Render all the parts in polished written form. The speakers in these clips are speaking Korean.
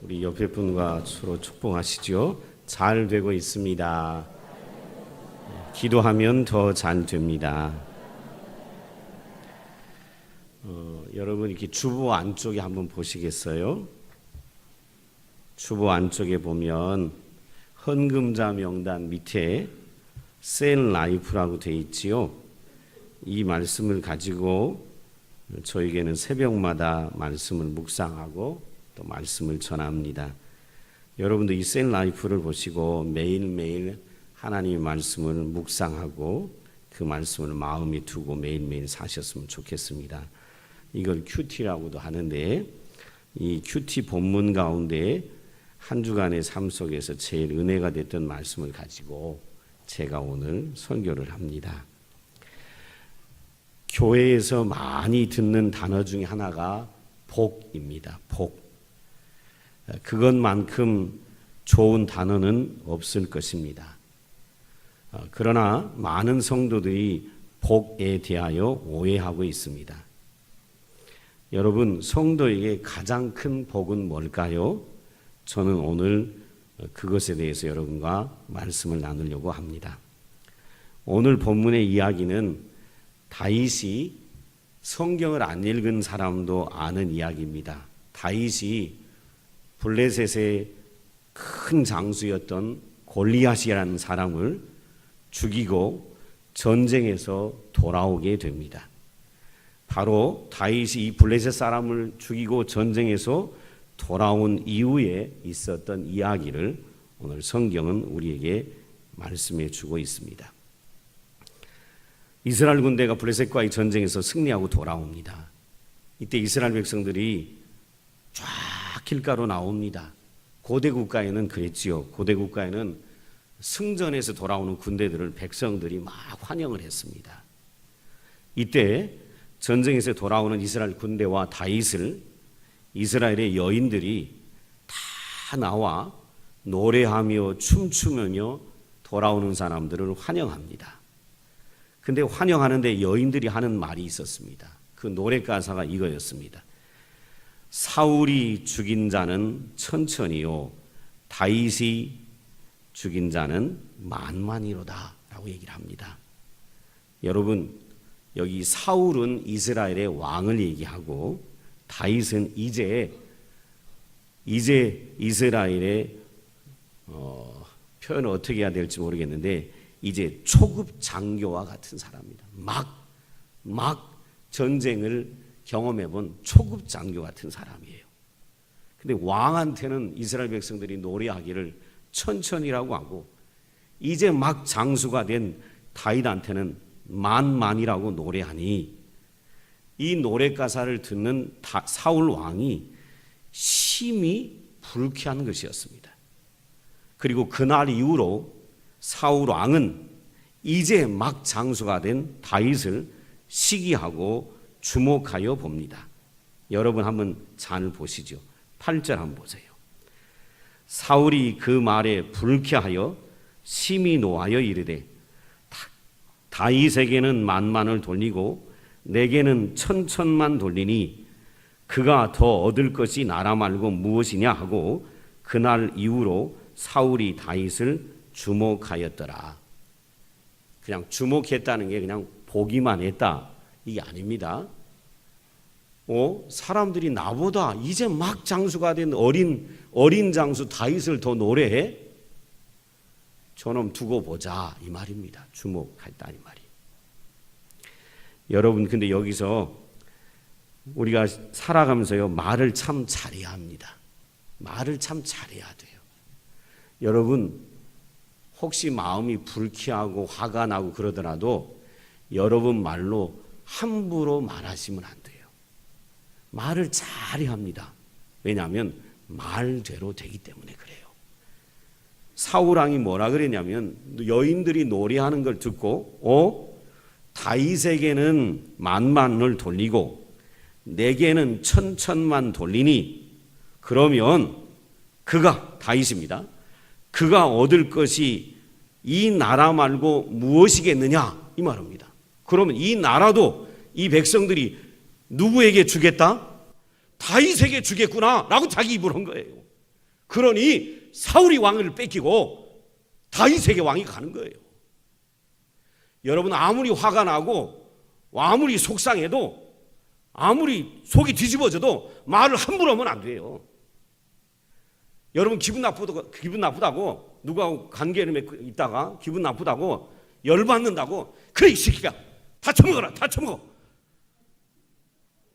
우리 옆에 분과 서로 축복하시죠. 잘 되고 있습니다. 기도하면 더 잘 됩니다. 여러분 이렇게 주보 안쪽에 한번 보시겠어요? 주보 안쪽에 보면 헌금자 명단 밑에 셀 라이프라고 되어 있지요. 이 말씀을 가지고 저에게는 새벽마다 말씀을 묵상하고 또 말씀을 전합니다. 여러분도 이 셀 라이프를 보시고 매일매일 하나님의 말씀을 묵상하고 그 말씀을 마음에 두고 매일매일 사셨으면 좋겠습니다. 이걸 큐티라고도 하는데 이 큐티 본문 가운데 한 주간의 삶 속에서 제일 은혜가 됐던 말씀을 가지고 제가 오늘 설교를 합니다. 교회에서 많이 듣는 단어 중에 하나가 복입니다. 복. 그것만큼 좋은 단어는 없을 것입니다. 그러나 많은 성도들이 복에 대하여 오해하고 있습니다. 여러분, 성도에게 가장 큰 복은 뭘까요? 저는 오늘 그것에 대해서 여러분과 말씀을 나누려고 합니다. 오늘 본문의 이야기는 다윗이 성경을 안 읽은 사람도 아는 이야기입니다. 다윗이 블레셋의 큰 장수였던 골리앗이라는 사람을 죽이고 전쟁에서 돌아오게 됩니다. 바로 다윗이 이 블레셋 사람을 죽이고 전쟁에서 돌아온 이후에 있었던 이야기를 오늘 성경은 우리에게 말씀해 주고 있습니다. 이스라엘 군대가 블레셋과의 전쟁에서 승리하고 돌아옵니다. 이때 이스라엘 백성들이 쫙 길가로 나옵니다. 고대 국가에는 그랬지요. 고대 국가에는 승전에서 돌아오는 군대들을 백성들이 막 환영을 했습니다. 이때 전쟁에서 돌아오는 이스라엘 군대와 다윗을 이스라엘의 여인들이 다 나와 노래하며 춤추며 돌아오는 사람들을 환영합니다. 근데 환영하는데 여인들이 하는 말이 있었습니다. 그 노래 가사가 이거였습니다. 사울이 죽인 자는 천천히요, 다윗이 죽인 자는 만만이로다 라고 얘기를 합니다. 여러분, 여기 사울은 이스라엘의 왕을 얘기하고 다윗은 이제 이스라엘의 표현을 어떻게 해야 될지 모르겠는데 이제 초급 장교와 같은 사람입니다. 막 전쟁을 경험해 본 초급 장교 같은 사람이에요. 근데 왕한테는 이스라엘 백성들이 노래하기를 천천히라고 하고 이제 막 장수가 된 다윗한테는 만만이라고 노래하니 이 노래 가사를 듣는 사울 왕이 심히 불쾌한 것이었습니다. 그리고 그날 이후로 사울 왕은 이제 막 장수가 된 다윗을 시기하고 주목하여 봅니다. 여러분 한번 잘 보시죠. 8절 한번 보세요. 사울이 그 말에 불쾌하여 심히 노하여 이르되 다윗에게는 만만을 돌리고 내게는 천천만 돌리니 그가 더 얻을 것이 나라 말고 무엇이냐 하고 그날 이후로 사울이 다윗을 주목하였더라. 그냥 주목했다는 게 그냥 보기만 했다 이게 아닙니다. 사람들이 나보다 이제 막 장수가 된 어린 장수 다윗을 더 노래해? 저놈 두고 보자 이 말입니다. 주목했다 이 말이. 여러분 근데 여기서 우리가 살아가면서요 말을 참 잘해야 합니다. 말을 참 잘해야 돼요. 여러분 혹시 마음이 불쾌하고 화가 나고 그러더라도 여러분 말로 함부로 말하시면 안 돼요. 말을 잘해야 합니다. 왜냐하면 말대로 되기 때문에 그래요. 사울왕이 뭐라 그랬냐면 여인들이 노래하는 걸 듣고 다윗에게는 만만을 돌리고 내게는 천천만 돌리니 그러면 그가 다윗입니다. 그가 얻을 것이 이 나라 말고 무엇이겠느냐 이 말입니다. 그러면 이 나라도 이 백성들이 누구에게 주겠다? 다윗에게 주겠구나 라고 자기 입으로 한 거예요. 그러니 사울이 왕을 뺏기고 다윗에게 왕이 가는 거예요. 여러분, 아무리 화가 나고 아무리 속상해도 아무리 속이 뒤집어져도 말을 함부로 하면 안 돼요. 여러분, 기분 나쁘다고 누구하고 관계를 맺고 있다가 기분 나쁘다고 열받는다고 그래 이 새끼가 다 처먹어라 다 처먹어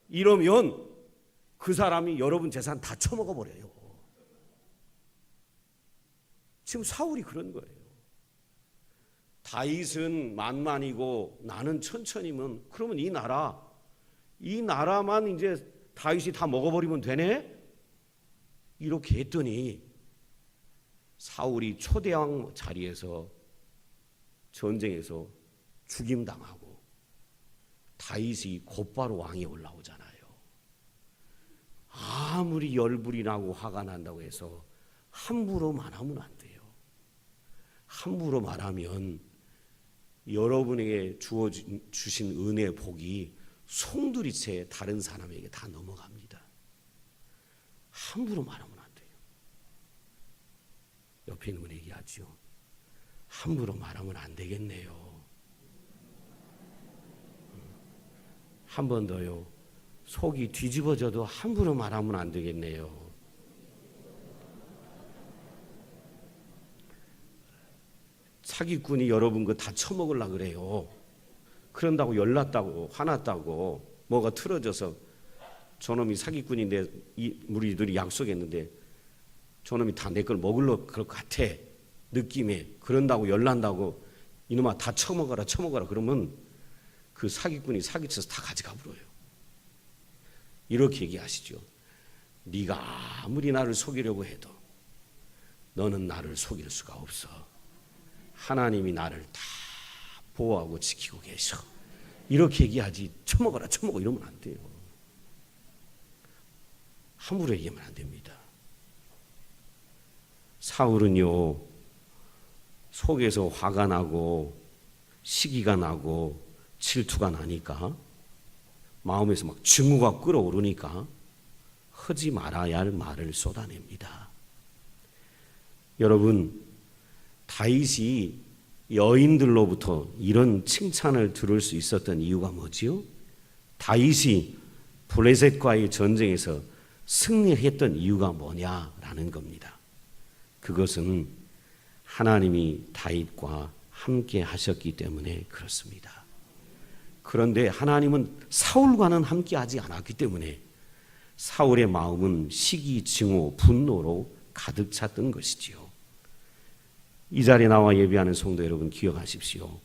이러면 그 사람이 여러분 재산 다 처먹어 버려요. 지금 사울이 그런 거예요. 다윗은 만만이고 나는 천천히면 그러면 이 나라만 이제 다윗이 다 먹어버리면 되네? 이렇게 했더니 사울이 초대왕 자리에서 전쟁에서 죽임당하고 다윗이 곧바로 왕이 올라오잖아요. 아무리 열불이 나고 화가 난다고 해서 함부로 말하면 안 돼요. 함부로 말하면 여러분에게 주신 은혜의 복이 송두리째 다른 사람에게 다 넘어갑니다. 함부로 말하면 안 돼요. 옆에 있는 분 얘기하죠. 함부로 말하면 안 되겠네요. 한 번 더요. 속이 뒤집어져도 함부로 말하면 안 되겠네요. 사기꾼이 여러분 거 다 처먹으려고 그래요. 그런다고 열났다고 화났다고 뭐가 틀어져서 저놈이 사기꾼인데 우리들이 약속했는데 저놈이 다 내 걸 먹으려고 그럴 것 같아 느낌에 그런다고 열난다고 이놈아 다 처먹어라 그러면 그 사기꾼이 사기쳐서 다 가져가 버려요. 이렇게 얘기하시죠. 네가 아무리 나를 속이려고 해도 너는 나를 속일 수가 없어. 하나님이 나를 다 보호하고 지키고 계셔. 이렇게 얘기하지 처먹어라 이러면 안 돼요. 함부로 얘기하면 안 됩니다. 사울은요 속에서 화가 나고 시기가 나고 질투가 나니까 마음에서 막 증오가 끓어오르니까 하지 말아야 할 말을 쏟아냅니다. 여러분, 다윗이 여인들로부터 이런 칭찬을 들을 수 있었던 이유가 뭐지요? 다윗이 블레셋과의 전쟁에서 승리했던 이유가 뭐냐라는 겁니다. 그것은 하나님이 다윗과 함께 하셨기 때문에 그렇습니다. 그런데 하나님은 사울과는 함께 하지 않았기 때문에 사울의 마음은 시기, 증오, 분노로 가득 찼던 것이지요. 이 자리에 나와 예배하는 성도 여러분 기억하십시오.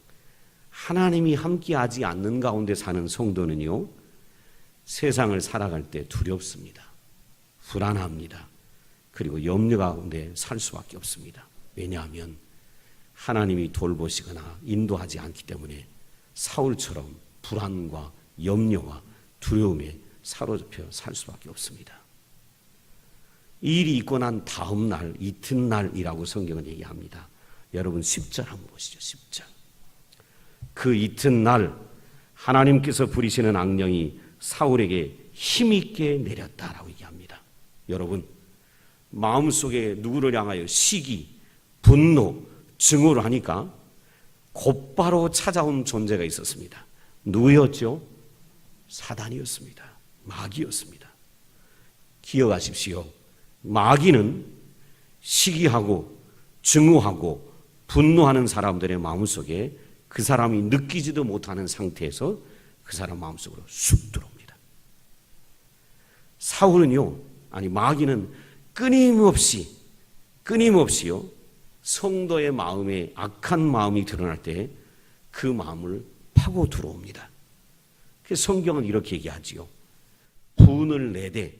하나님이 함께하지 않는 가운데 사는 성도는요 세상을 살아갈 때 두렵습니다. 불안합니다. 그리고 염려 가운데 살 수밖에 없습니다. 왜냐하면 하나님이 돌보시거나 인도하지 않기 때문에 사울처럼 불안과 염려와 두려움에 사로잡혀 살 수밖에 없습니다. 이 일이 있고 난 다음 날 이튿날이라고 성경은 얘기합니다. 여러분 10절 한번 보시죠. 10절. 그 이튿날 하나님께서 부리시는 악령이 사울에게 힘있게 내렸다라고 얘기합니다. 여러분 마음속에 누구를 향하여 시기, 분노, 증오를 하니까 곧바로 찾아온 존재가 있었습니다. 누구였죠? 사단이었습니다. 마귀였습니다. 기억하십시오. 마귀는 시기하고 증오하고 분노하는 사람들의 마음속에 그 사람이 느끼지도 못하는 상태에서 그 사람 마음속으로 쑥 들어옵니다. 마귀는 끊임없이요 성도의 마음에 악한 마음이 드러날 때 그 마음을 파고 들어옵니다. 그래서 성경은 이렇게 얘기하지요. 분을 내되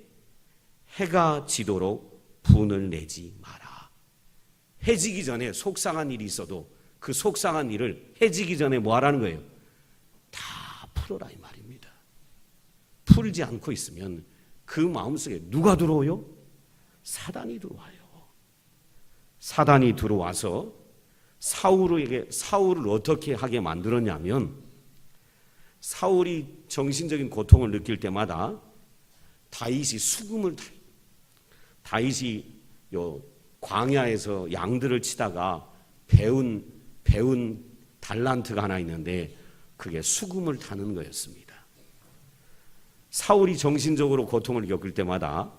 해가 지도록 분을 내지 마라. 해지기 전에 속상한 일이 있어도 그 속상한 일을 해지기 전에 뭐 하라는 거예요? 다 풀어라 이 말입니다. 풀지 않고 있으면 그 마음속에 누가 들어오요? 사단이 들어와요. 사단이 들어와서 사울을 어떻게 하게 만들었냐면 사울이 정신적인 고통을 느낄 때마다 다윗이 요 광야에서 양들을 치다가 배운 달란트가 하나 있는데 그게 수금을 타는 거였습니다. 사울이 정신적으로 고통을 겪을 때마다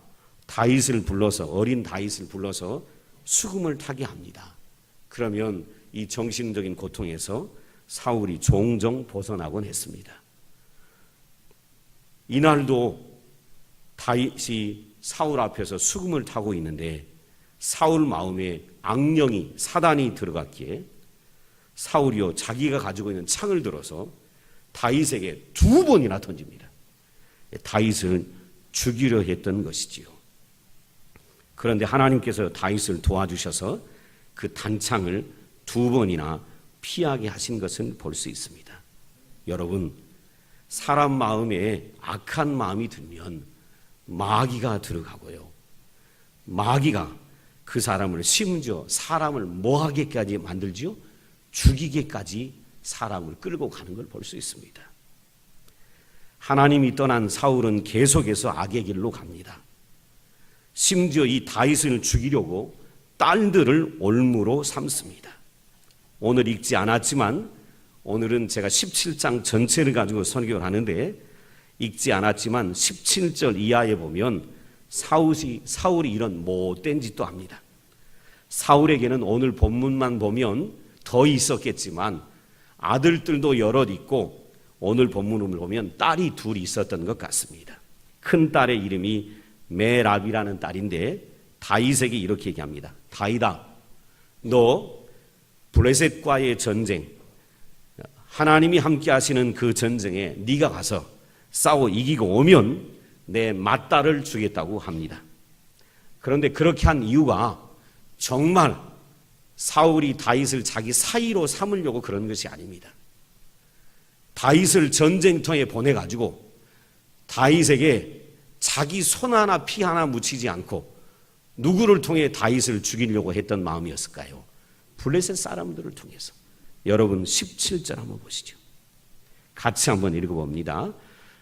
다윗을 불러서, 어린 다윗을 불러서 수금을 타게 합니다. 그러면 이 정신적인 고통에서 사울이 종종 벗어나곤 했습니다. 이날도 다윗이 사울 앞에서 수금을 타고 있는데 사울 마음에 악령이, 사단이 들어갔기에 사울이요 자기가 가지고 있는 창을 들어서 다윗에게 2번이나 던집니다. 다윗을 죽이려 했던 것이지요. 그런데 하나님께서 다윗을 도와주셔서 그 단창을 2번이나 피하게 하신 것을 볼 수 있습니다. 여러분, 사람 마음에 악한 마음이 들면 마귀가 들어가고요. 마귀가 그 사람을, 심지어 사람을 뭐하게까지 만들지요? 죽이게까지 사람을 끌고 가는 걸 볼 수 있습니다. 하나님이 떠난 사울은 계속해서 악의 길로 갑니다. 심지어 이 다윗을 죽이려고 딸들을 올무로 삼습니다. 오늘 읽지 않았지만 오늘은 제가 17장 전체를 가지고 설교를 하는데 읽지 않았지만 17절 이하에 보면 사울이 이런 못된 짓도 합니다. 사울에게는 오늘 본문만 보면 더 있었겠지만 아들들도 여럿 있고 오늘 본문을 보면 딸이 2 있었던 것 같습니다. 큰 딸의 이름이 메랍이라는 딸인데 다윗에게 이렇게 얘기합니다. 다윗아, 너 블레셋과의 전쟁, 하나님이 함께 하시는 그 전쟁에 네가 가서 싸워 이기고 오면 내 맏딸을 주겠다고 합니다. 그런데 그렇게 한 이유가 정말 사울이 다윗을 자기 사이로 삼으려고 그런 것이 아닙니다. 다윗을 전쟁터에 보내가지고 다윗에게 자기 손 하나 피 하나 묻히지 않고 누구를 통해 다윗을 죽이려고 했던 마음이었을까요? 블레셋 사람들을 통해서. 여러분 17절 한번 보시죠. 같이 한번 읽어봅니다.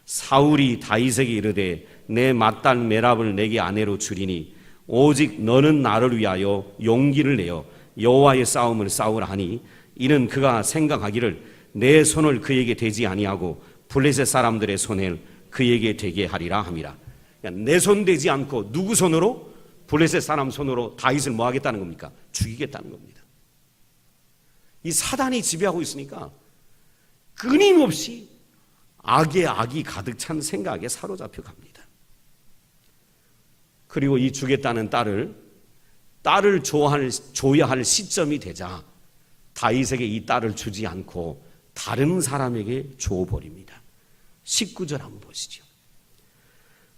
사울이 다윗에게 이르되 내 맏딸 메랍을 내게 아내로 주리니 오직 너는 나를 위하여 용기를 내어 여호와의 싸움을 싸우라 하니 이는 그가 생각하기를 내 손을 그에게 대지 아니하고 블레셋 사람들의 손을 그에게 대게 하리라 함이라. 내 손 대지 않고 누구 손으로? 블레셋 사람 손으로 다윗을 뭐 하겠다는 겁니까? 죽이겠다는 겁니다. 이 사단이 지배하고 있으니까 끊임없이 악이 가득 찬 생각에 사로잡혀 갑니다. 그리고 이 주겠다는 딸을 줘야 할 시점이 되자 다윗에게 이 딸을 주지 않고 다른 사람에게 줘버립니다. 19절 한번 보시죠.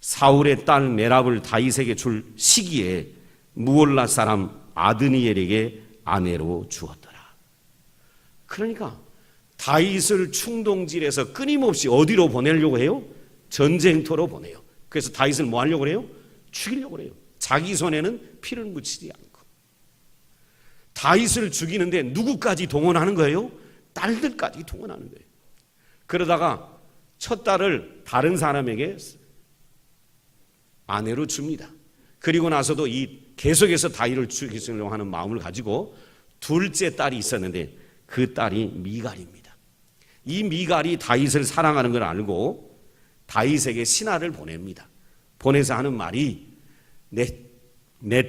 사울의 딸 메랍을 다윗에게 줄 시기에 무올라 사람 아드니엘에게 아내로 주었더라. 그러니까 다윗을 충동질해서 끊임없이 어디로 보내려고 해요? 전쟁터로 보내요. 그래서 다윗을 뭐 하려고 해요? 죽이려고 해요. 자기 손에는 피를 묻히지 않고. 다윗을 죽이는데 누구까지 동원하는 거예요? 딸들까지 동원하는 거예요. 그러다가 첫 딸을 다른 사람에게 아내로 줍니다. 그리고 나서도 계속해서 다윗을 죽이려고 하는 마음을 가지고 둘째 딸이 있었는데 그 딸이 미갈입니다. 이 미갈이 다윗을 사랑하는 걸 알고 다윗에게 신하를 보냅니다. 보내서 하는 말이 내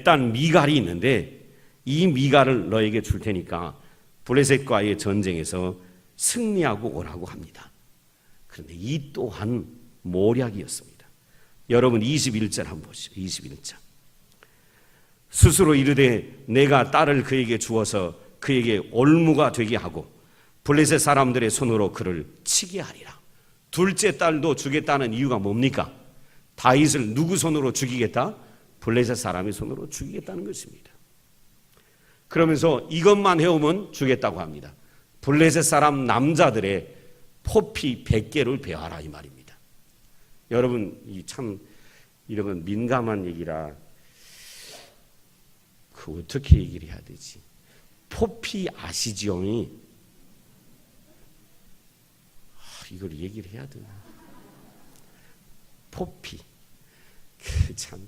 딸 미갈이 있는데 이 미갈을 너에게 줄 테니까 블레셋과의 전쟁에서 승리하고 오라고 합니다. 그런데 이 또한 모략이었습니다. 여러분 21절 한번 보시죠. 21절. 스스로 이르되 내가 딸을 그에게 주어서 그에게 올무가 되게 하고 블레셋 사람들의 손으로 그를 치게 하리라. 둘째 딸도 주겠다는 이유가 뭡니까? 다윗을 누구 손으로 죽이겠다? 블레셋 사람의 손으로 죽이겠다는 것입니다. 그러면서 이것만 해오면 주겠다고 합니다. 블레셋 사람 남자들의 포피 100개를 배워라 이 말입니다. 여러분 참 이런 건 민감한 얘기라 그 어떻게 얘기를 해야 되지? 포피 아시지요? 이걸 얘기를 해야 되나? 포피 참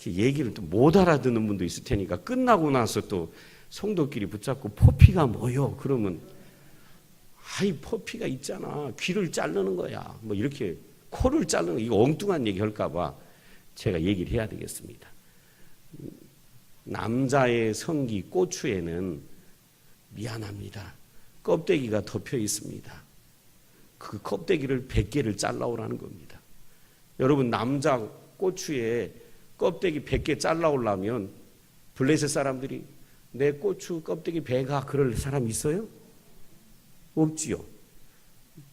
얘기를 또 못 알아듣는 분도 있을 테니까 끝나고 나서 또 성도끼리 붙잡고 포피가 뭐요? 그러면 아이 포피가 있잖아. 귀를 자르는 거야. 뭐 이렇게 코를 자르는 거, 이거 엉뚱한 얘기 할까 봐 제가 얘기를 해야 되겠습니다. 남자의 성기 꼬추에는 미안합니다. 껍데기가 덮여 있습니다. 그 껍데기를 100개를 잘라오라는 겁니다. 여러분 남자 꼬추에 껍데기 100개 잘라오려면 블레셋 사람들이 내 꼬추 껍데기 100아 그럴 사람 있어요? 없지요.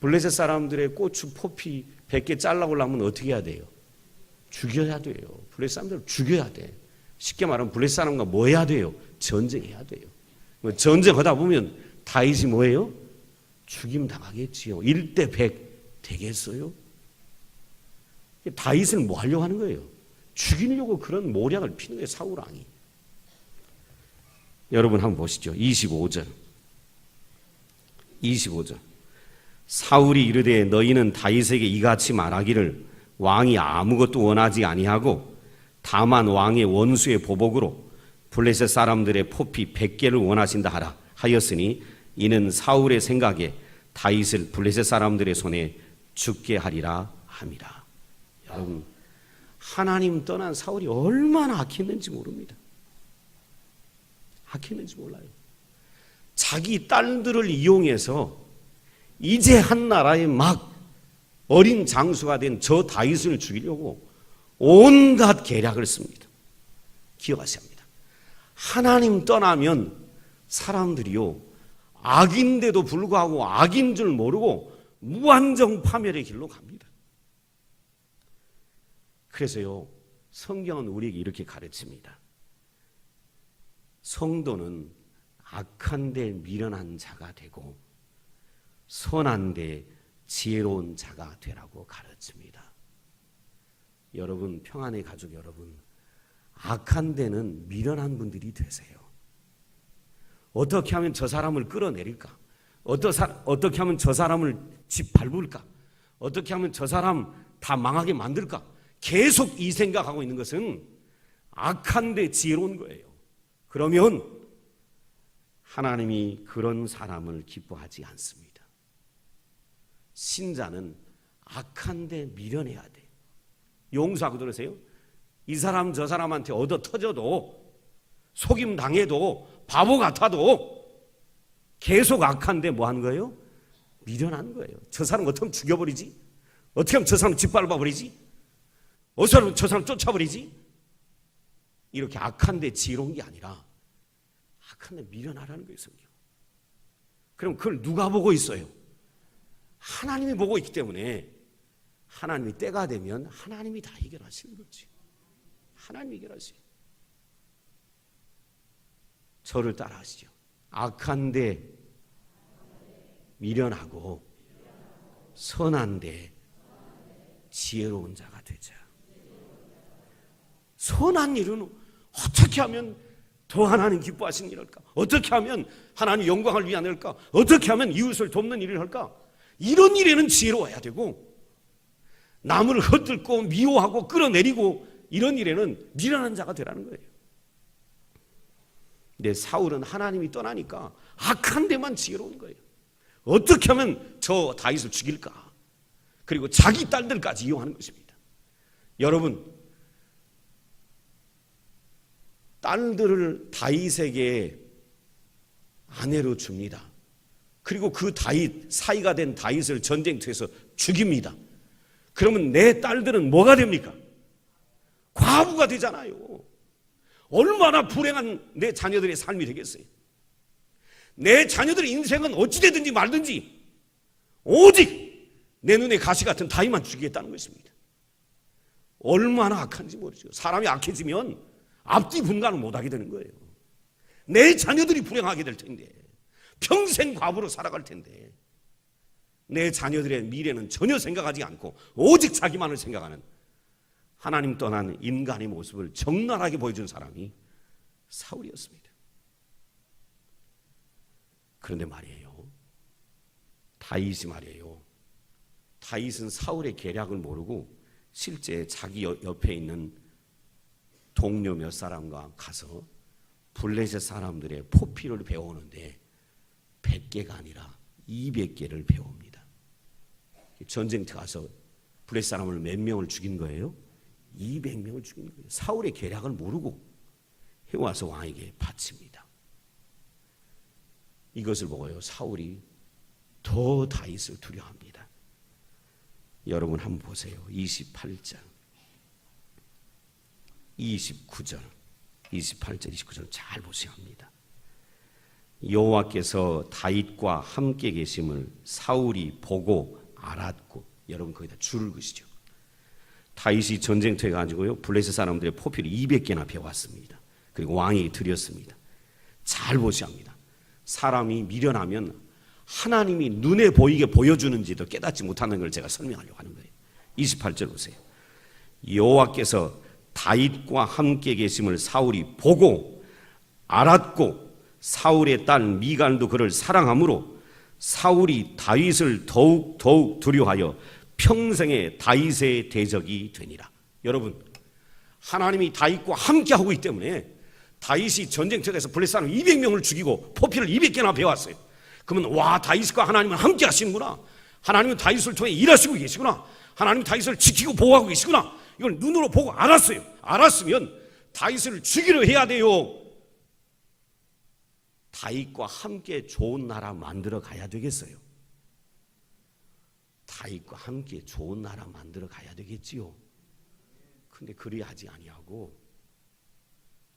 블레셋 사람들의 꼬추 포피 100개 잘라오려면 어떻게 해야 돼요? 죽여야 돼요. 블레셋 사람들을 죽여야 돼. 쉽게 말하면 블레셋 사람과 뭐 해야 돼요? 전쟁해야 돼요. 전쟁하다 보면 다윗이 뭐예요? 죽임 당하겠지요. 1대 100 되겠어요? 다윗을 뭐 하려고 하는 거예요? 죽이려고 그런 모략을 피는 거예요. 사울 왕이. 여러분 한번 보시죠. 25절. 사울이 이르되 너희는 다윗에게 이같이 말하기를 왕이 아무것도 원하지 아니하고 다만 왕의 원수의 보복으로 블레셋 사람들의 포피 100개를 원하신다 하라 하였으니 이는 사울의 생각에 다윗을 블레셋 사람들의 손에 죽게 하리라 함이라. 여러분 하나님 떠난 사울이 얼마나 악했는지 모릅니다. 악했는지 몰라요. 자기 딸들을 이용해서 이제 한 나라의 막 어린 장수가 된 저 다윗을 죽이려고 온갖 계략을 씁니다. 기억하셔야 합니다. 하나님 떠나면 사람들이요 악인데도 불구하고 악인 줄 모르고 무한정 파멸의 길로 갑니다. 그래서요 성경은 우리에게 이렇게 가르칩니다. 성도는 악한 데 미련한 자가 되고 선한 데 지혜로운 자가 되라고 가르칩니다. 여러분 평안의 가족 여러분 악한 데는 미련한 분들이 되세요. 어떻게 하면 저 사람을 끌어내릴까? 어떻게 하면 저 사람을 짓밟을까? 어떻게 하면 저 사람 다 망하게 만들까? 계속 이 생각하고 있는 것은 악한 데 지혜로운 거예요. 그러면 하나님이 그런 사람을 기뻐하지 않습니다. 신자는 악한 데 미련해야 돼. 용서하고 들으세요. 이 사람 저 사람한테 얻어 터져도 속임 당해도 바보 같아도 계속 악한데 뭐 하는 거예요? 미련한 거예요. 저 사람 어떻게 하면 죽여버리지? 어떻게 하면 저 사람 짓밟아버리지? 어떻게 하면 저 사람 쫓아버리지? 이렇게 악한데 지혜로운 게 아니라 악한데 미련하라는 거예요. 성경. 그럼 그걸 누가 보고 있어요? 하나님이 보고 있기 때문에 하나님이 때가 되면 하나님이 다 해결하시는 거지. 하나님이 해결하시죠. 저를 따라하시죠. 악한데 미련하고 선한데 지혜로운 자가 되자. 선한 일은 어떻게 하면 더 하나님 기뻐하시는 일을 할까? 어떻게 하면 하나님 영광을 위한 일을 할까? 어떻게 하면 이웃을 돕는 일을 할까? 이런 일에는 지혜로워야 되고 남을 헛들고 미워하고 끌어내리고 이런 일에는 미련한 자가 되라는 거예요. 근데 사울은 하나님이 떠나니까 악한 데만 지혜로운 거예요. 어떻게 하면 저 다윗을 죽일까? 그리고 자기 딸들까지 이용하는 것입니다. 여러분 딸들을 다윗에게 아내로 줍니다. 그리고 그 다윗 사이가 된 다윗을 전쟁터에서 죽입니다. 그러면 내 딸들은 뭐가 됩니까? 과부가 되잖아요. 얼마나 불행한 내 자녀들의 삶이 되겠어요. 내 자녀들의 인생은 어찌 되든지 말든지 오직 내 눈에 가시 같은 다윗만 죽이겠다는 것입니다. 얼마나 악한지 모르죠. 사람이 악해지면 앞뒤 분간을 못하게 되는 거예요. 내 자녀들이 불행하게 될 텐데 평생 과부로 살아갈 텐데 내 자녀들의 미래는 전혀 생각하지 않고 오직 자기만을 생각하는 하나님 떠난 인간의 모습을 적나라하게 보여준 사람이 사울이었습니다. 그런데 말이에요, 다윗이 말이에요, 다윗은 사울의 계략을 모르고 실제 자기 옆에 있는 동료 몇 사람과 가서 블레셋 사람들의 포피를 배우는데 100개가 아니라 200개를 배웁니다. 전쟁터 가서 블레셋 사람을 몇 명을 죽인 거예요? 200명을 죽인 거예요. 사울의 계략을 모르고 해와서 왕에게 바칩니다. 이것을 보고요, 사울이 더 다윗을 두려워합니다. 여러분 한번 보세요. 28절 29절 28절 29절 잘 보셔야 합니다. 여호와께서 다윗과 함께 계심을 사울이 보고 알았고, 여러분 거기다 줄을 그시죠. 다윗이 전쟁터에 가지고요 블레셋 사람들의 포피를 200개나 배웠습니다. 그리고 왕에게 드렸습니다. 잘 보셔야 합니다. 사람이 미련하면 하나님이 눈에 보이게 보여주는지도 깨닫지 못하는 걸 제가 설명하려고 하는 거예요. 28절 보세요. 여호와께서 다윗과 함께 계심을 사울이 보고 알았고 사울의 딸 미갈도 그를 사랑하므로 사울이 다윗을 더욱 두려워하여 평생에 다윗의 대적이 되니라. 여러분, 하나님이 다윗과 함께 하고 있기 때문에 다윗이 전쟁터에서 블레셋 사람 200명을 죽이고 포피를 200개나 배웠어요. 그러면 와, 다윗과 하나님은 함께 하시는구나. 하나님은 다윗을 통해 일하시고 계시구나. 하나님은 다윗을 지키고 보호하고 계시구나. 이걸 눈으로 보고 알았어요. 알았으면 다윗을 죽이려 해야 돼요. 다윗과 함께 좋은 나라 만들어 가야 되겠어요. 다윗과 함께 좋은 나라 만들어 가야 되겠지요. 근데 그리 하지 아니하고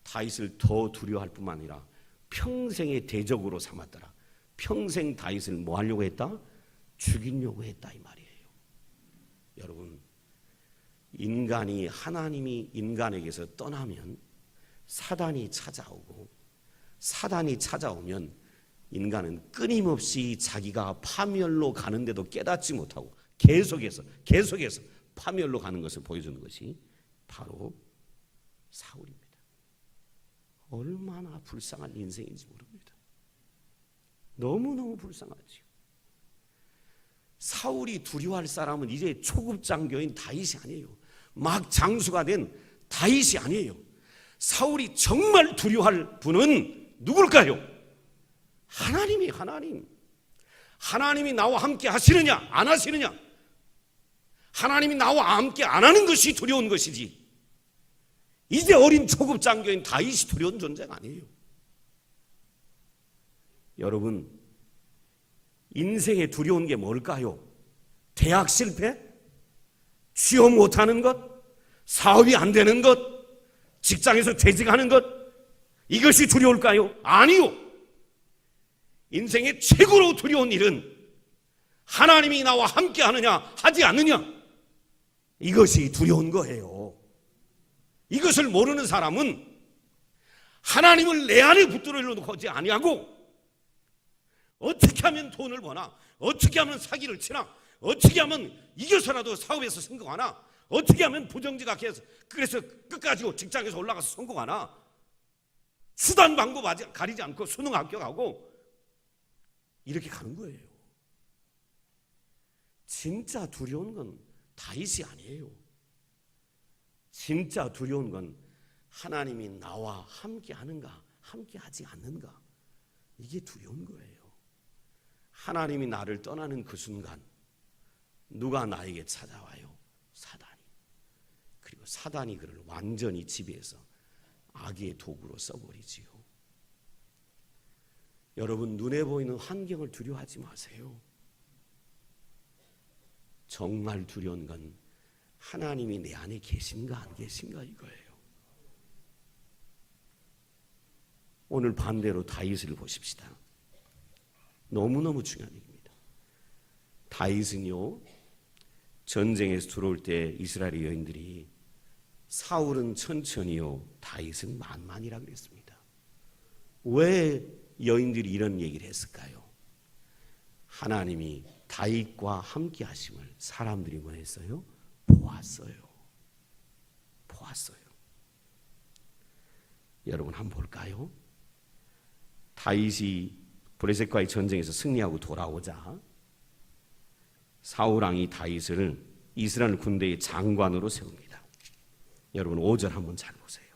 다윗을 더 두려워할 뿐만 아니라 평생의 대적으로 삼았더라. 평생 다윗을 뭐 하려고 했다? 죽이려고 했다 이 말이에요. 여러분, 인간이 하나님이 인간에게서 떠나면 사단이 찾아오고, 사단이 찾아오면 인간은 끊임없이 자기가 파멸로 가는데도 깨닫지 못하고 계속해서 파멸로 가는 것을 보여주는 것이 바로 사울입니다. 얼마나 불쌍한 인생인지 모릅니다. 너무너무 불쌍하지요. 사울이 두려워할 사람은 이제 초급 장교인 다윗이 아니에요. 막 장수가 된 다윗이 아니에요. 사울이 정말 두려워할 분은 누굴까요? 하나님이 하나님. 하나님이 나와 함께 하시느냐 안 하시느냐, 하나님이 나와 함께 안 하는 것이 두려운 것이지, 이제 어린 초급 장교인 다윗이 두려운 존재가 아니에요. 여러분, 인생에 두려운 게 뭘까요? 대학 실패? 취업 못하는 것? 사업이 안 되는 것? 직장에서 퇴직하는 것? 이것이 두려울까요? 아니요. 인생의 최고로 두려운 일은 하나님이 나와 함께 하느냐 하지 않느냐, 이것이 두려운 거예요. 이것을 모르는 사람은 하나님을 내 안에 붙들어 놓지 아니하고 어떻게 하면 돈을 버나, 어떻게 하면 사기를 치나, 어떻게 하면 이겨서라도 사업에서 성공하나, 어떻게 하면 부정직악해서 그래서 끝까지 직장에서 올라가서 성공하나, 수단 방법 가리지 않고 수능 합격하고 이렇게 가는 거예요. 진짜 두려운 건 다윗이 아니에요. 진짜 두려운 건 하나님이 나와 함께 하는가 함께 하지 않는가, 이게 두려운 거예요. 하나님이 나를 떠나는 그 순간 누가 나에게 찾아와요? 사단이. 그리고 사단이 그를 완전히 지배해서 악의 도구로 써버리지요. 여러분, 눈에 보이는 환경을 두려워하지 마세요. 정말 두려운 건 하나님이 내 안에 계신가 안 계신가 이거예요. 오늘 반대로 다윗을 보십시다. 너무너무 중요한 얘기입니다. 다윗은요, 전쟁에서 들어올 때 이스라엘 여인들이 사울은 천천히요 다윗은 만만이라 그랬습니다. 왜 여인들이 이런 얘기를 했을까요? 하나님이 다윗과 함께 하심을 사람들이 뭐 했어요? 보았어요. 여러분 한번 볼까요? 다윗이 블레셋과의 전쟁에서 승리하고 돌아오자 사울왕이 다윗을 이스라엘 군대의 장관으로 세웁니다. 여러분 5절 한번 잘 보세요.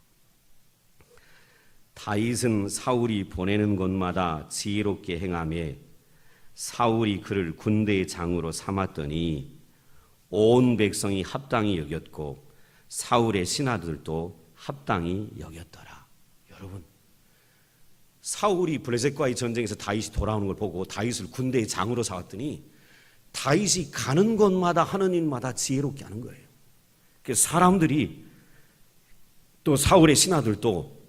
다윗은 사울이 보내는 곳마다 지혜롭게 행하며 사울이 그를 군대의 장으로 삼았더니 온 백성이 합당히 여겼고 사울의 신하들도 합당히 여겼더라. 여러분, 사울이 블레셋과의 전쟁에서 다윗이 돌아오는 걸 보고 다윗을 군대의 장으로 삼았더니 다윗이 가는 곳마다 하는 일마다 지혜롭게 하는 거예요. 그래서 사람들이 또 사울의 신하들도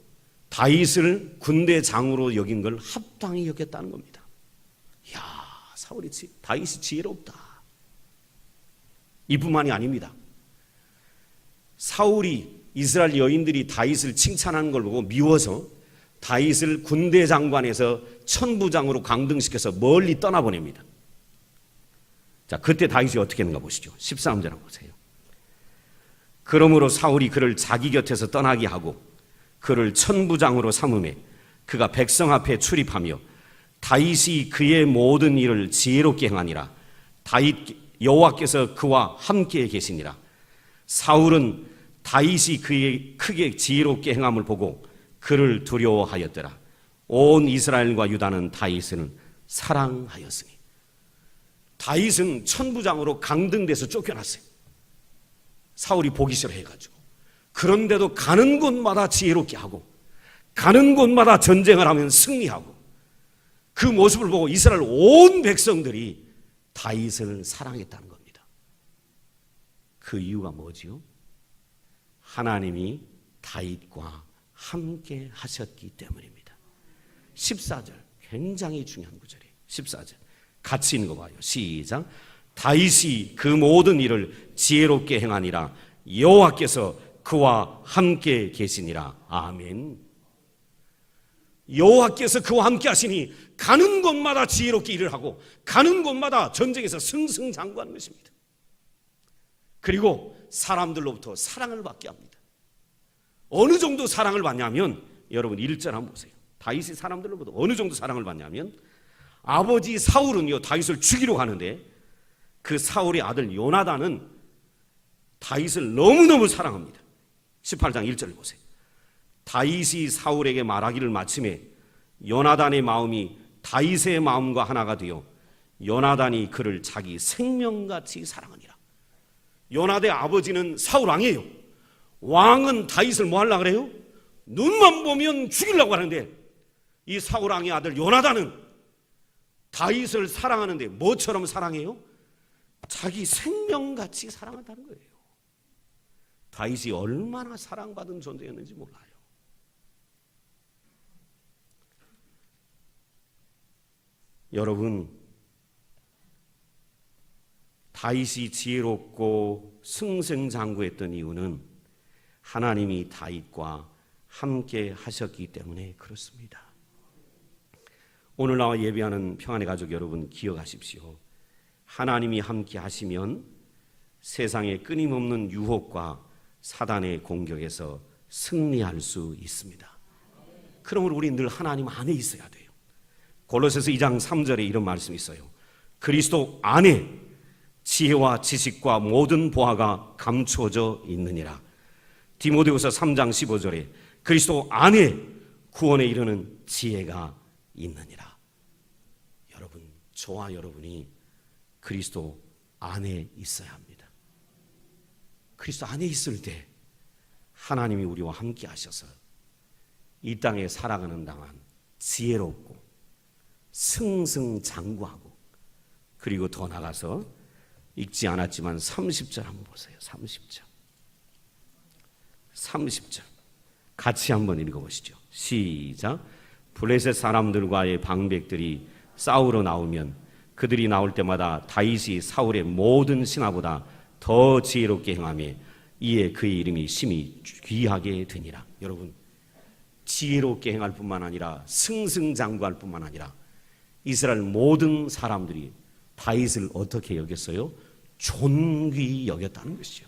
다윗을 군대장으로 여긴 걸 합당히 여겼다는 겁니다. 이야, 다윗이 지혜롭다. 이뿐만이 아닙니다. 사울이 이스라엘 여인들이 다윗을 칭찬하는 걸 보고 미워서 다윗을 군대 장관에서 천부장으로 강등시켜서 멀리 떠나보냅니다. 자, 그때 다윗이 어떻게 했는가 보시죠. 13절 한번 보세요. 그러므로 사울이 그를 자기 곁에서 떠나게 하고 그를 천부장으로 삼음에 그가 백성 앞에 출입하며 다윗이 그의 모든 일을 지혜롭게 행하니라. 다윗 여호와께서 그와 함께 계시니라. 사울은 다윗이 그의 크게 지혜롭게 행함을 보고 그를 두려워하였더라. 온 이스라엘과 유다는 다윗을 사랑하였으니. 다윗은 천부장으로 강등돼서 쫓겨났어요. 사울이 보기 싫어해가지고. 그런데도 가는 곳마다 지혜롭게 하고 가는 곳마다 전쟁을 하면 승리하고 그 모습을 보고 이스라엘 온 백성들이 다윗을 사랑했다는 겁니다. 그 이유가 뭐지요? 하나님이 다윗과 함께 하셨기 때문입니다. 14절 굉장히 중요한 구절이에요. 14절 같이 읽는 거 봐요. 시작. 다윗이 그 모든 일을 지혜롭게 행하니라. 여호와께서 그와 함께 계시니라. 아멘. 여호와께서 그와 함께 하시니 가는 곳마다 지혜롭게 일을 하고 가는 곳마다 전쟁에서 승승장구하는 것입니다. 그리고 사람들로부터 사랑을 받게 합니다. 어느 정도 사랑을 받냐면 여러분 1절 한번 보세요. 다윗이 사람들로부터 어느 정도 사랑을 받냐면 아버지 사울은요 다윗을 죽이려고 하는데 그 사울의 아들 요나단은 다윗을 너무너무 사랑합니다. 18장 1절을 보세요. 다윗이 사울에게 말하기를 마침에 요나단의 마음이 다윗의 마음과 하나가 되어 요나단이 그를 자기 생명같이 사랑하니라. 요나단의 아버지는 사울 왕이에요. 왕은 다윗을 뭐 하려고 그래요? 눈만 보면 죽이려고 하는데 이 사울 왕의 아들 요나단은 다윗을 사랑하는데 뭐처럼 사랑해요? 자기 생명같이 사랑한다는 거예요. 다윗이 얼마나 사랑받은 존재였는지 몰라요. 여러분, 다윗이 지혜롭고 승승장구했던 이유는 하나님이 다윗과 함께 하셨기 때문에 그렇습니다. 오늘 나와 예배하는 평안의 가족 여러분 기억하십시오. 하나님이 함께 하시면 세상의 끊임없는 유혹과 사단의 공격에서 승리할 수 있습니다. 그러므로 우리 늘 하나님 안에 있어야 돼요. 골로새서 2장 3절에 이런 말씀이 있어요. 그리스도 안에 지혜와 지식과 모든 보화가 감추어져 있느니라. 디모데후서 3장 15절에 그리스도 안에 구원에 이르는 지혜가 있느니라. 여러분, 저와 여러분이 그리스도 안에 있어야 합니다. 그리스도 안에 있을 때 하나님이 우리와 함께 하셔서 이 땅에 살아가는 동안 지혜롭고 승승장구하고 그리고 더 나가서 읽지 않았지만 30절 한번 보세요. 30절 같이 한번 읽어보시죠. 시작. 블레셋 사람들과의 방백들이 싸우러 나오면 그들이 나올 때마다 다윗이 사울의 모든 신하보다 더 지혜롭게 행하며 이에 그의 이름이 심히 귀하게 되니라. 여러분, 지혜롭게 행할 뿐만 아니라 승승장구할 뿐만 아니라 이스라엘 모든 사람들이 다윗을 어떻게 여겼어요? 존귀히 여겼다는 것이죠.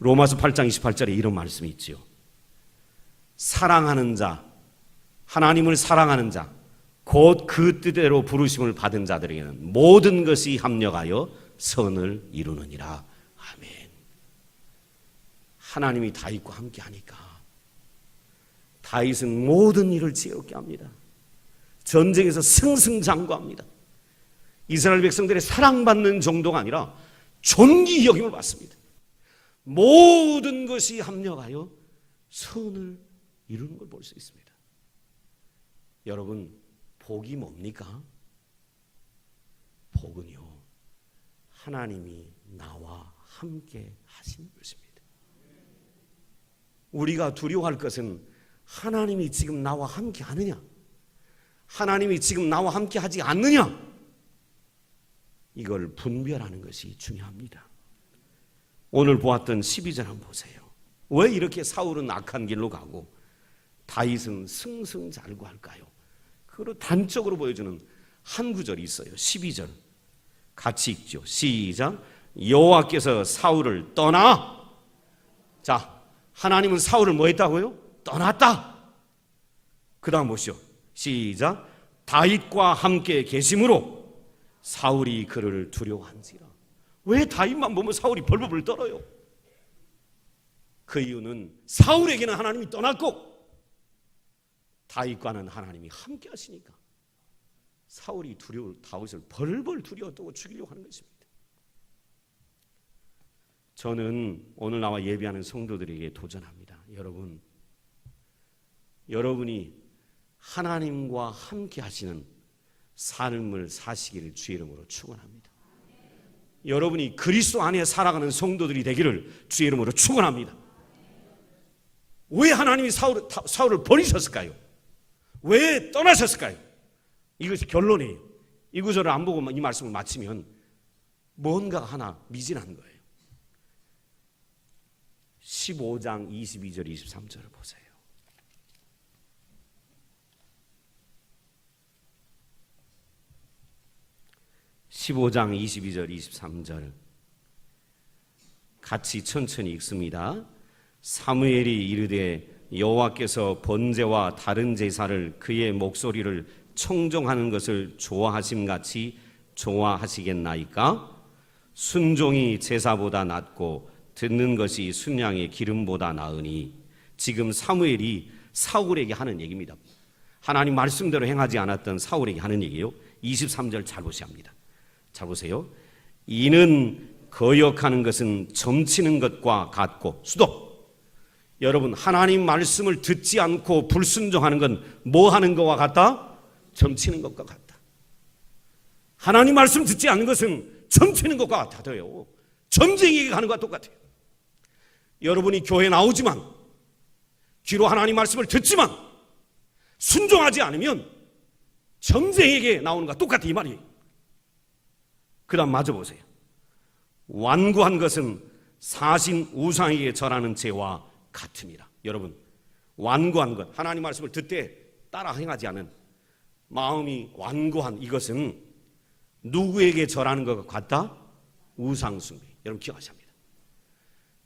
로마서 8장 28절에 이런 말씀이 있죠. 사랑하는 자, 하나님을 사랑하는 자, 곧 그 뜻대로 부르심을 받은 자들에게는 모든 것이 합력하여 선을 이루느니라. 아멘. 하나님이 다윗과 함께 하니까 다윗은 모든 일을 지혜롭게 합니다. 전쟁에서 승승장구합니다. 이스라엘 백성들의 사랑받는 정도가 아니라 존귀 여김을 받습니다. 모든 것이 합력하여 선을 이루는 걸 볼 수 있습니다. 여러분, 복이 뭡니까? 복은요, 하나님이 나와 함께 하시는 것입니다. 우리가 두려워할 것은 하나님이 지금 나와 함께 하느냐, 하나님이 지금 나와 함께 하지 않느냐, 이걸 분별하는 것이 중요합니다. 오늘 보았던 12절 한번 보세요. 왜 이렇게 사울은 악한 길로 가고 다윗은 승승장구할까요? 그걸 단적으로 보여주는 한 구절이 있어요. 12절 같이 읽죠. 시작. 여호와께서 사울을 떠나. 자, 하나님은 사울을 뭐 했다고요? 떠났다. 그 다음 보시죠. 시작. 다윗과 함께 계심으로 사울이 그를 두려워한지라. 왜 다윗만 보면 사울이 벌벌 떨어요? 그 이유는 사울에게는 하나님이 떠났고 다윗과는 하나님이 함께 하시니까 사울이 다윗을 벌벌 두려워 떠고 죽이려고 하는 것입니다. 저는 오늘 나와 예배하는 성도들에게 도전합니다. 여러분이 하나님과 함께 하시는 삶을 사시기를 주의 이름으로 축원합니다. 여러분이 그리스도 안에 살아가는 성도들이 되기를 주의 이름으로 축원합니다. 왜 하나님이 사울을 버리셨을까요? 왜 떠나셨을까요? 이것이 결론이에요. 이 구절을 안 보고 이 말씀을 마치면 뭔가 하나 미진한 거예요. 15장 22절 23절을 보세요. 15장 22절 23절 같이 천천히 읽습니다. 사무엘이 이르되 여호와께서 번제와 다른 제사를 그의 목소리를 청종하는 것을 좋아하심같이 좋아하시겠나이까? 순종이 제사보다 낫고 듣는 것이 순양의 기름보다 나으니. 지금 사무엘이 사울에게 하는 얘기입니다. 하나님 말씀대로 행하지 않았던 사울에게 하는 얘기예요. 23절 잘 보셔야 합니다. 잘 보세요. 이는 거역하는 것은 점치는 것과 같고. 수도. 여러분, 하나님 말씀을 듣지 않고 불순종하는 건 뭐 하는 것과 같다? 점치는 것과 같다. 하나님 말씀 듣지 않는 것은 점치는 것과 같아요. 점쟁이에게 가는 것과 똑같아요. 여러분이 교회 나오지만, 귀로 하나님 말씀을 듣지만 순종하지 않으면 점쟁이에게 나오는 것과 똑같아, 이 말이에요. 그 다음 마저 보세요. 완고한 것은 사신 우상에게 절하는 죄와 같음이라. 여러분, 완고한 것, 하나님 말씀을 듣되 따라 행하지 않은 마음이 완고한 이것은 누구에게 절하는 것과 같다? 우상숭배. 여러분 기억하셔야 합니다.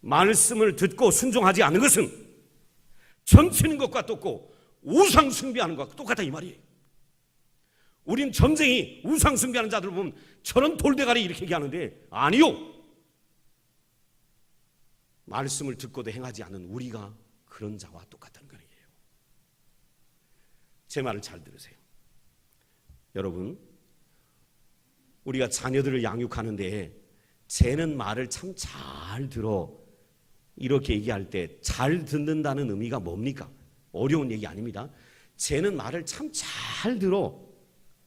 말씀을 듣고 순종하지 않는 것은 점치는 것과 똑같고 우상숭배하는 것과 똑같다, 이 말이에요. 우린 점쟁이 우상숭배하는 자들 보면 저런 돌대가리 이렇게 얘기하는데, 아니요. 말씀을 듣고도 행하지 않는 우리가 그런 자와 똑같다는 거예요. 제 말을 잘 들으세요. 여러분, 우리가 자녀들을 양육하는데 쟤는 말을 참 잘 들어, 이렇게 얘기할 때 잘 듣는다는 의미가 뭡니까? 어려운 얘기 아닙니다. 쟤는 말을 참 잘 들어,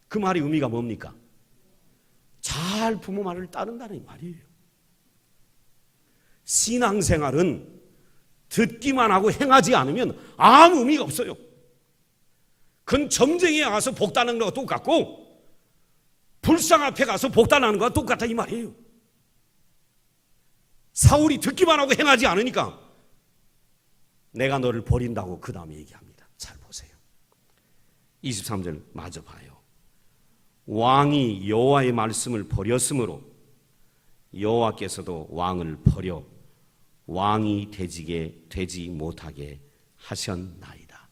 그 말의 의미가 뭡니까? 잘 부모 말을 따른다는 말이에요. 신앙생활은 듣기만 하고 행하지 않으면 아무 의미가 없어요. 그건 점쟁이에 가서 복 따는 거와 똑같고 불상 앞에 가서 복 따는 거와 똑같다, 이 말이에요. 사울이 듣기만 하고 행하지 않으니까 내가 너를 버린다고 그 다음에 얘기합니다. 잘 보세요. 23절 마저 봐요. 왕이 여호와의 말씀을 버렸으므로 여호와께서도 왕을 버려 왕이 되지 못하게 하셨나이다.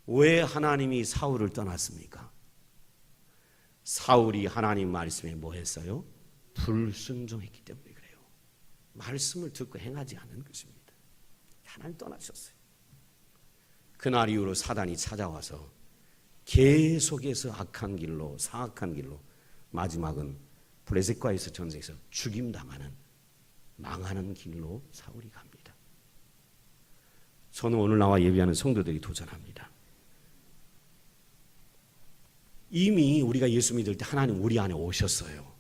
왜 하나님이 사울을 떠났습니까? 사울이 하나님 말씀에 뭐 했어요? 불순종했기 때문에 그래요. 말씀을 듣고 행하지 않은 것입니다. 하나님 떠나셨어요. 그날 이후로 사단이 찾아와서 계속해서 악한 길로, 사악한 길로, 마지막은 블레셋과에서 전쟁에서 죽임당하는, 망하는 길로 사울이 갑니다. 저는 오늘 나와 예배하는 성도들이 도전합니다. 이미 우리가 예수 믿을 때 하나님 우리 안에 오셨어요.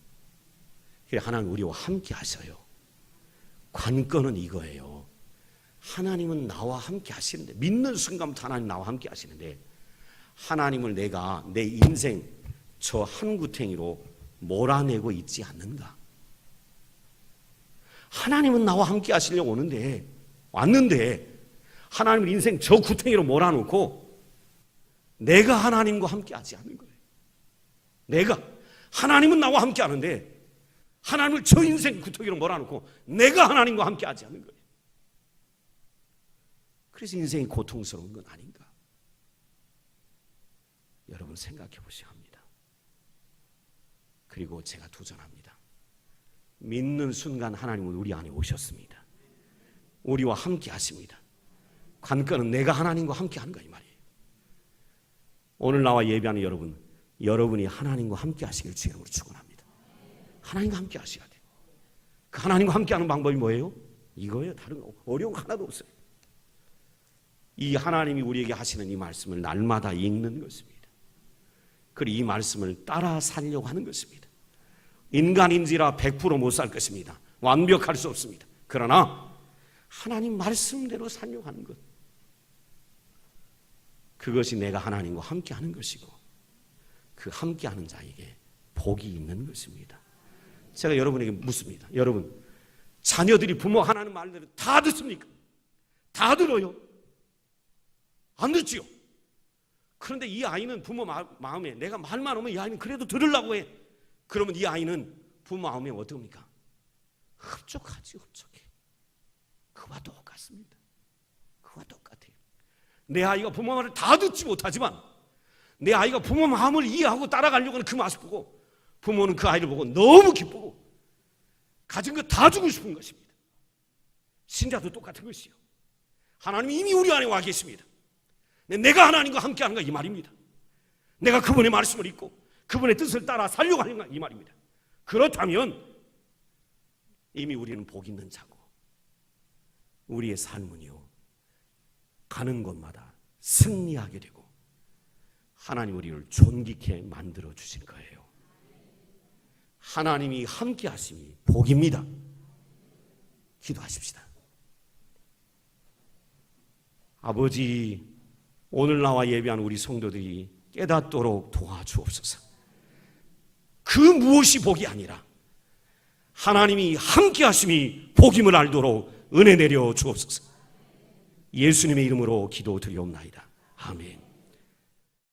그래, 하나님 우리와 함께 하셔요. 관건은 이거예요. 하나님은 나와 함께 하시는데, 믿는 순간부터 하나님 나와 함께 하시는데, 하나님을 내가 내 인생 저 한 구탱이로 몰아내고 있지 않는가? 하나님은 나와 함께 하시려고 왔는데 하나님을 인생 저 구탱이로 몰아놓고 내가 하나님과 함께 하지 않는 거예요. 하나님은 나와 함께 하는데 하나님을 저 인생 구덩이로 몰아놓고 내가 하나님과 함께 하지 않는 거예요. 그래서 인생이 고통스러운 건 아닌가? 여러분 생각해 보셔야 합니다. 그리고 제가 도전합니다. 믿는 순간 하나님은 우리 안에 오셨습니다. 우리와 함께 하십니다. 관건은 내가 하나님과 함께 하는가 이 말이에요. 오늘 나와 예배하는 여러분이 하나님과 함께 하시길 주님으로 축원합니다. 하나님과 함께 하셔야 돼요. 그 하나님과 함께 하는 방법이 뭐예요? 이거예요. 다른 거 어려운 거 하나도 없어요. 이 하나님이 우리에게 하시는 이 말씀을 날마다 읽는 것입니다. 그리고 이 말씀을 따라 살려고 하는 것입니다. 인간인지라 100% 못 살 것입니다. 완벽할 수 없습니다. 그러나 하나님 말씀대로 살려고 하는 것, 그것이 내가 하나님과 함께 하는 것이고 그 함께 하는 자에게 복이 있는 것입니다. 제가 여러분에게 묻습니다. 여러분, 자녀들이 부모가 하는 말대로 다 듣습니까? 다 들어요? 안 듣지요? 그런데 이 아이는 부모 마음에 내가 말만 하면 이 아이는 그래도 들으려고 해. 그러면 이 아이는 부모 마음에 어떻습니까? 흡족하지, 흡족해. 그와 똑같습니다. 그와 똑같아요. 내 아이가 부모 말을 다 듣지 못하지만 내 아이가 부모 마음을 이해하고 따라가려고 하는 그 모습 보고 부모는 그 아이를 보고 너무 기쁘고 가진 거 다 주고 싶은 것입니다. 신자도 똑같은 것이요. 하나님이 이미 우리 안에 와 계십니다. 내가 하나님과 함께 하는가 이 말입니다. 내가 그분의 말씀을 읽고 그분의 뜻을 따라 살려고 하는가 이 말입니다. 그렇다면 이미 우리는 복 있는 자고 우리의 삶은요 가는 곳마다 승리하게 되고 하나님 우리를 존귀케 만들어 주실 거예요. 하나님이 함께 하심이 복입니다. 기도하십시다. 아버지, 오늘 나와 예배하는 우리 성도들이 깨닫도록 도와주옵소서. 그 무엇이 복이 아니라 하나님이 함께 하심이 복임을 알도록 은혜 내려 주옵소서. 예수님의 이름으로 기도드리옵나이다. 아멘.